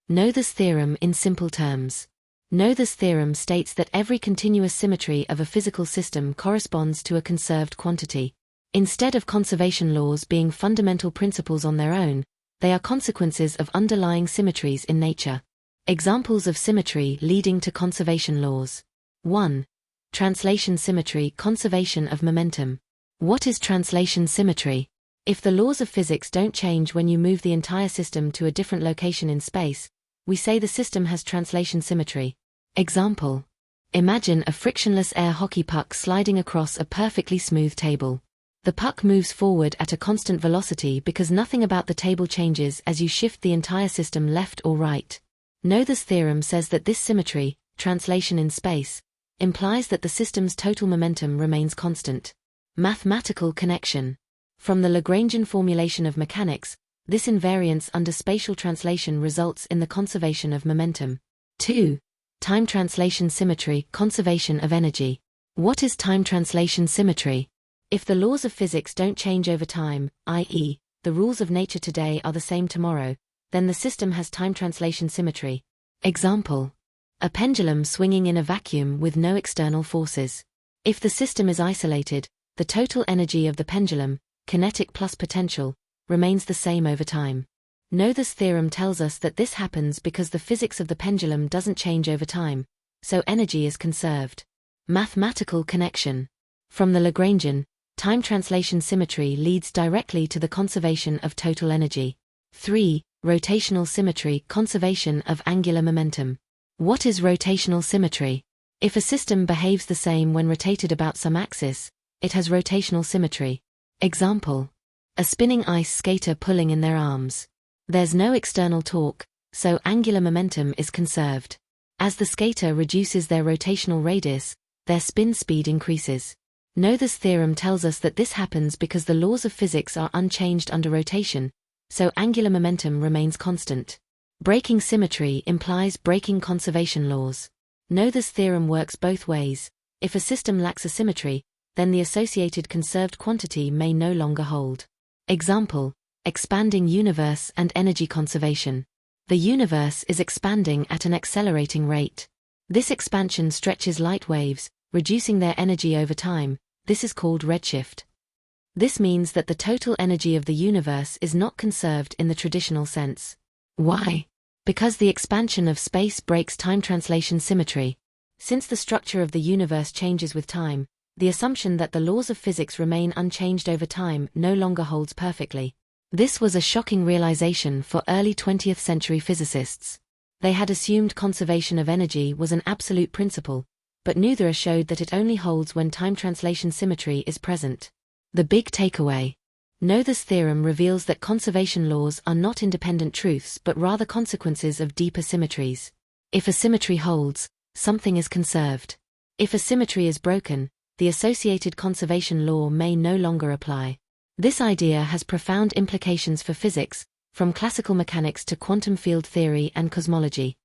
Noether's theorem in simple terms. Noether's theorem states that every continuous symmetry of a physical system corresponds to a conserved quantity. Instead of conservation laws being fundamental principles on their own, they are consequences of underlying symmetries in nature. Examples of symmetry leading to conservation laws. 1. Translation symmetry, conservation of momentum. What is translation symmetry? If the laws of physics don't change when you move the entire system to a different location in space, we say the system has translation symmetry. Example. Imagine a frictionless air hockey puck sliding across a perfectly smooth table. The puck moves forward at a constant velocity because nothing about the table changes as you shift the entire system left or right. Noether's theorem says that this symmetry, translation in space, implies that the system's total momentum remains constant. Mathematical connection. From the Lagrangian formulation of mechanics, this invariance under spatial translation results in the conservation of momentum. 2. Time translation symmetry, conservation of energy. What is time translation symmetry? If the laws of physics don't change over time, i.e., the rules of nature today are the same tomorrow, then the system has time translation symmetry. Example. A pendulum swinging in a vacuum with no external forces. If the system is isolated, the total energy of the pendulum, kinetic plus potential, remains the same over time. Noether's theorem tells us that this happens because the physics of the pendulum doesn't change over time, so energy is conserved. Mathematical connection. From the Lagrangian, time translation symmetry leads directly to the conservation of total energy. 3. Rotational symmetry, conservation of angular momentum. What is rotational symmetry? If a system behaves the same when rotated about some axis, it has rotational symmetry. Example. A spinning ice skater pulling in their arms. There's no external torque, so angular momentum is conserved. As the skater reduces their rotational radius, their spin speed increases. Noether's theorem tells us that this happens because the laws of physics are unchanged under rotation, so angular momentum remains constant. Breaking symmetry implies breaking conservation laws. Noether's theorem works both ways. If a system lacks a symmetry, then the associated conserved quantity may no longer hold. Example. Expanding universe and energy conservation. The universe is expanding at an accelerating rate. This expansion stretches light waves, reducing their energy over time. This is called redshift. This means that the total energy of the universe is not conserved in the traditional sense. Why? Because the expansion of space breaks time translation symmetry. Since the structure of the universe changes with time, the assumption that the laws of physics remain unchanged over time no longer holds perfectly. This was a shocking realization for early 20th century physicists. They had assumed conservation of energy was an absolute principle, but Noether showed that it only holds when time translation symmetry is present. The big takeaway. Noether's theorem reveals that conservation laws are not independent truths but rather consequences of deeper symmetries. If a symmetry holds, something is conserved. If a symmetry is broken, the associated conservation law may no longer apply. This idea has profound implications for physics, from classical mechanics to quantum field theory and cosmology.